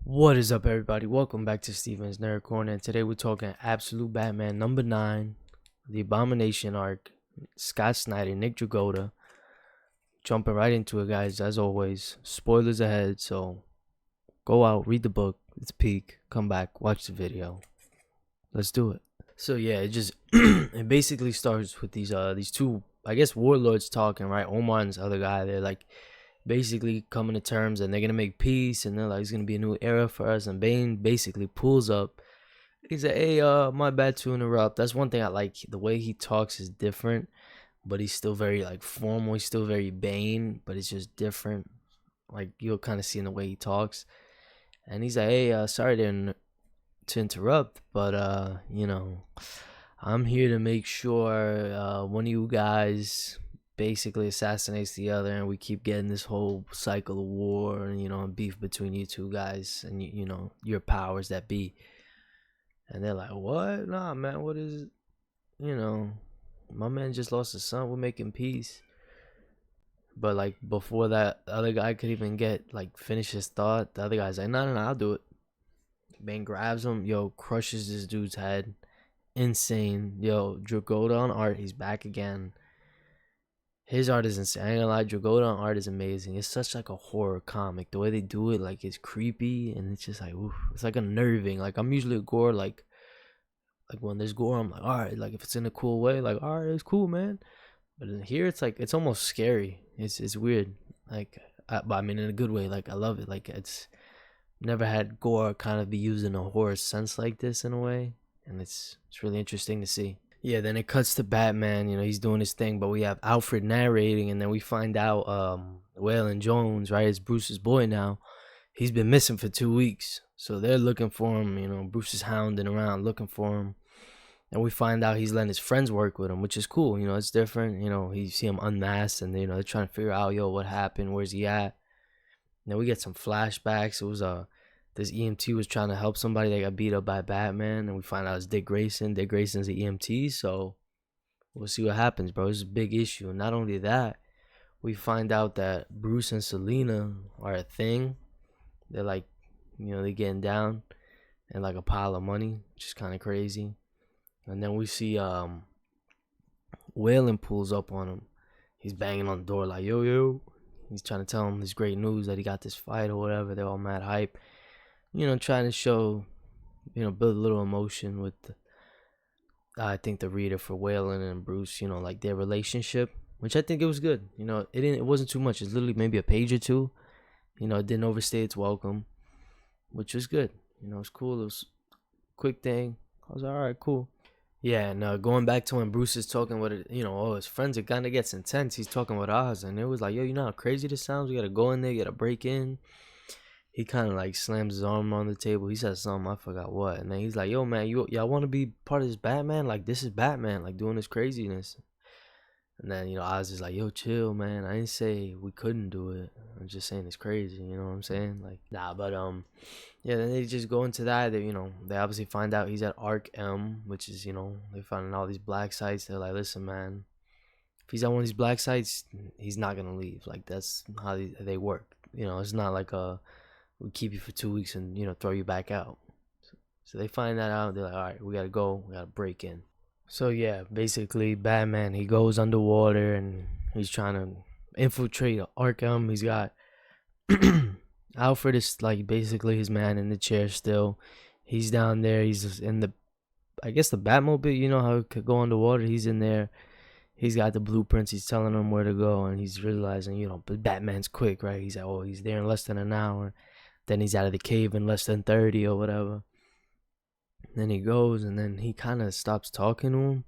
What is up, everybody? Welcome back to Steven's Nerd Corner, and today we're talking Absolute Batman number 9, the Abomination arc, Scott Snyder, Nick Dragotta. Jumping right into it, guys. As always, spoilers ahead, so go out, read the book, it's peak, come back, watch the video. Let's do it. So yeah, it basically starts with these two, I guess, warlords talking, right? Omar and this other guy, they're like basically coming to terms, and they're gonna make peace, and they're like, it's gonna be a new era for us. And Bane basically pulls up. He's like, hey, my bad to interrupt. That's one thing I like. The way he talks is different, but he's still very like formal. He's still very Bane, but it's just different. Like you'll kind of see in the way he talks. And he's like, hey, sorry to interrupt, but I'm here to make sure one of you guys basically assassinates the other, and we keep getting this whole cycle of war and and beef between you two guys and your powers that be. And they're like, what? Nah, man, what is it? My man just lost his son, we're making peace. But like before that other guy could even get like finish his thought, the other guy's like, no, I'll do it. Bane grabs him, crushes this dude's head. Insane. Dragotta on art, he's back again. His art is insane. I ain't gonna lie, Dragotta on art is amazing. It's such like a horror comic. The way they do it, like, it's creepy, and it's just like, oof. It's like unnerving. Like, I'm usually a gore, like when there's gore, I'm like, all right, like if it's in a cool way, like, all right, it's cool, man. But in here, it's like, it's almost scary. It's weird. Like, but I mean in a good way. Like, I love it. Like, it's never had gore kind of be used in a horror sense like this in a way, and it's really interesting to see. Yeah, then it cuts to Batman. He's doing his thing, but we have Alfred narrating, and then we find out Waylon Jones, right, is Bruce's boy now. He's been missing for 2 weeks, so they're looking for him. Bruce is hounding around looking for him, and we find out he's letting his friends work with him, which is cool. It's different. You see him unmasked, and they're trying to figure out, what happened, where's he at. Then we get some flashbacks. It was this EMT was trying to help somebody that got beat up by Batman, and we find out it's Dick Grayson. Dick Grayson's the EMT, so we'll see what happens, bro. It's a big issue. And not only that, we find out that Bruce and Selina are a thing. They're like, they're getting down and like a pile of money, which is kind of crazy. And then we see Waylon pulls up on him. He's banging on the door like, yo. He's trying to tell him this great news that he got this fight or whatever. They're all mad hype. Trying to show, build a little emotion with, I think, the reader for Waylon and Bruce, like their relationship, which I think it was good. It wasn't too much. It's literally maybe a page or two. It didn't overstay its welcome, which was good. It was cool. It was a quick thing. I was like, all right, cool. Yeah, and going back to when Bruce is talking with it, his friends, it kind of gets intense. He's talking with Oz, and it was like, yo, you know how crazy this sounds? We got to go in there, got to break in. He kind of like slams his arm on the table. He says something, I forgot what. And then he's like, yo, man, y'all want to be part of this Batman? Like, this is Batman, like, doing this craziness. And then, Oz is like, yo, chill, man. I didn't say we couldn't do it. I'm just saying it's crazy, you know what I'm saying? Like, nah, but, yeah, then they just go into that. They, they obviously find out he's at Arc M, which is, they find all these black sites. They're like, listen, man, if he's at one of these black sites, he's not going to leave. Like, that's how they work. It's not like we keep you for 2 weeks and throw you back out. So they find that out. They're like, all right, we gotta go. We gotta break in. So yeah, basically Batman, he goes underwater and he's trying to infiltrate Arkham. He's got Alfred is like basically his man in the chair still. He's down there. He's in the Batmobile. You know how it could go underwater. He's in there. He's got the blueprints. He's telling them where to go, and he's realizing, but Batman's quick, right? He's like, oh, he's there in less than an hour. Then he's out of the cave in less than 30 or whatever. Then he goes, and then he kind of stops talking to him.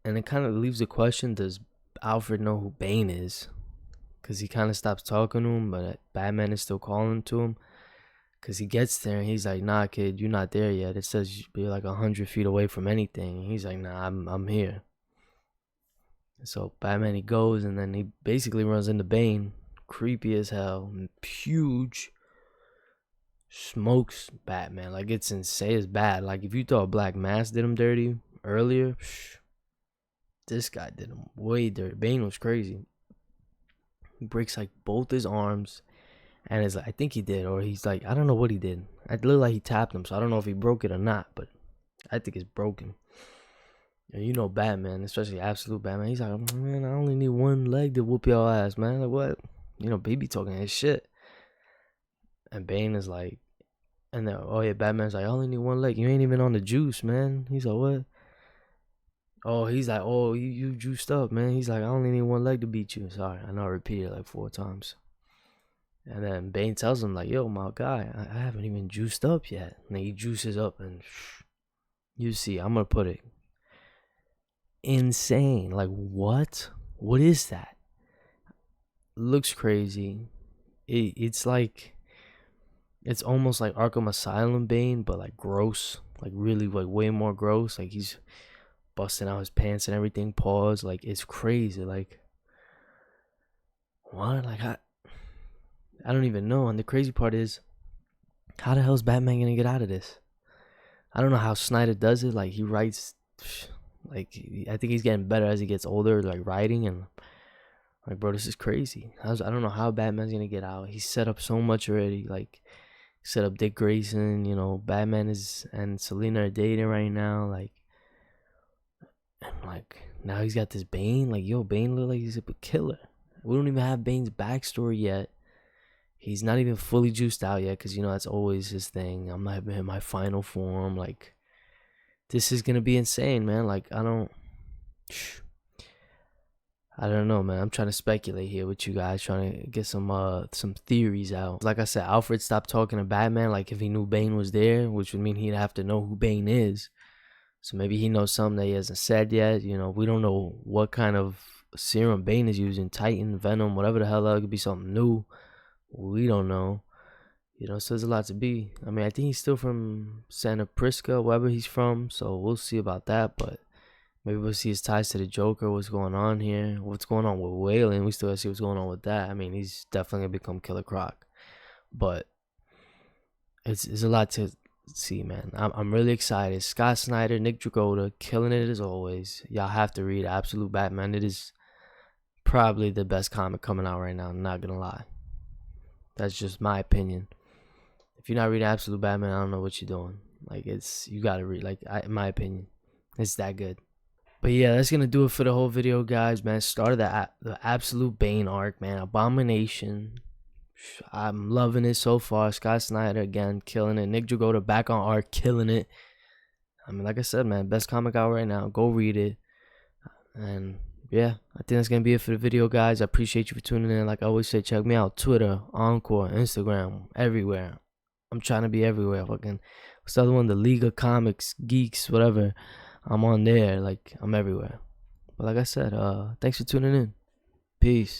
And it kind of leaves the question, does Alfred know who Bane is? Because he kind of stops talking to him, but Batman is still calling to him. Because he gets there, and he's like, nah, kid, you're not there yet. It says you're like 100 feet away from anything. And he's like, nah, I'm here. So Batman, he goes, and then he basically runs into Bane. Creepy as hell, huge, smokes Batman. Like, it's insane. It's bad. Like, if you thought Black Mask did him dirty earlier, this guy did him way dirty. Bane was crazy. He breaks like both his arms, and it's like, I think he did, or he's like, I don't know what he did. It looked like he tapped him, so I don't know if he broke it or not, but I think it's broken. And you know Batman, especially Absolute Batman, he's like, man, I only need one leg to whoop your ass, man. Like, what? You know, baby talking his shit. And Bane is like, and then, oh yeah, Batman's like, I only need one leg. You ain't even on the juice, man. He's like, what? Oh, he's like, oh, you juiced up, man. He's like, I only need one leg to beat you. Sorry, I know I repeated it like 4 times. And then Bane tells him, like, yo, my guy, I haven't even juiced up yet. And then he juices up, and you see, I'm going to put it insane. Like, what? What is that? Looks crazy. It's like, it's almost like Arkham Asylum Bane, but like gross. Like, really, like, way more gross. Like, he's busting out his pants and everything, paws. Like, it's crazy. Like, what? Like, I don't even know. And the crazy part is, how the hell is Batman gonna get out of this? I don't know how Snyder does it. Like, he writes, like, I think he's getting better as he gets older, like writing, and like, bro, this is crazy. I don't know how Batman's gonna get out. He's set up so much already. Like, set up Dick Grayson. You know, Batman and Selina are dating right now. Like, and like, now he's got this Bane. Like, yo, Bane look like he's a killer. We don't even have Bane's backstory yet. He's not even fully juiced out yet, because, you know, that's always his thing. I'm not in my final form. Like, this is going to be insane, man. Like, I don't know, man. I'm trying to speculate here with you guys, trying to get some theories out. Like I said, Alfred stopped talking to Batman, like, if he knew Bane was there, which would mean he'd have to know who Bane is. So maybe he knows something that he hasn't said yet. You know, we don't know what kind of serum Bane is using. Titan, Venom, whatever the hell. That could be something new. We don't know. You know, so there's a lot to be. I mean, I think he's still from Santa Prisca, wherever he's from. So we'll see about that. But maybe we'll see his ties to the Joker. What's going on here? What's going on with Wayland? We still gotta see what's going on with that. I mean, he's definitely gonna become Killer Croc. But it's a lot to see, man. I'm really excited. Scott Snyder, Nick Dragotta, killing it as always. Y'all have to read Absolute Batman. It is probably the best comic coming out right now. I'm not gonna lie. That's just my opinion. If you're not reading Absolute Batman, I don't know what you're doing. Like, you gotta read. Like, in my opinion, it's that good. But yeah, that's gonna do it for the whole video, guys. Man, started the Absolute Bane arc, man. Abomination. I'm loving it so far. Scott Snyder again killing it. Nick Dragotta back on art, killing it. I mean, like I said, man, best comic out right now. Go read it. And yeah, I think that's gonna be it for the video, guys. I appreciate you for tuning in. Like I always say, check me out: Twitter, Encore, Instagram, everywhere. I'm trying to be everywhere. Fucking, what's the other one? The League of Comics Geeks, whatever. I'm on there. Like, I'm everywhere. But like I said, thanks for tuning in. Peace.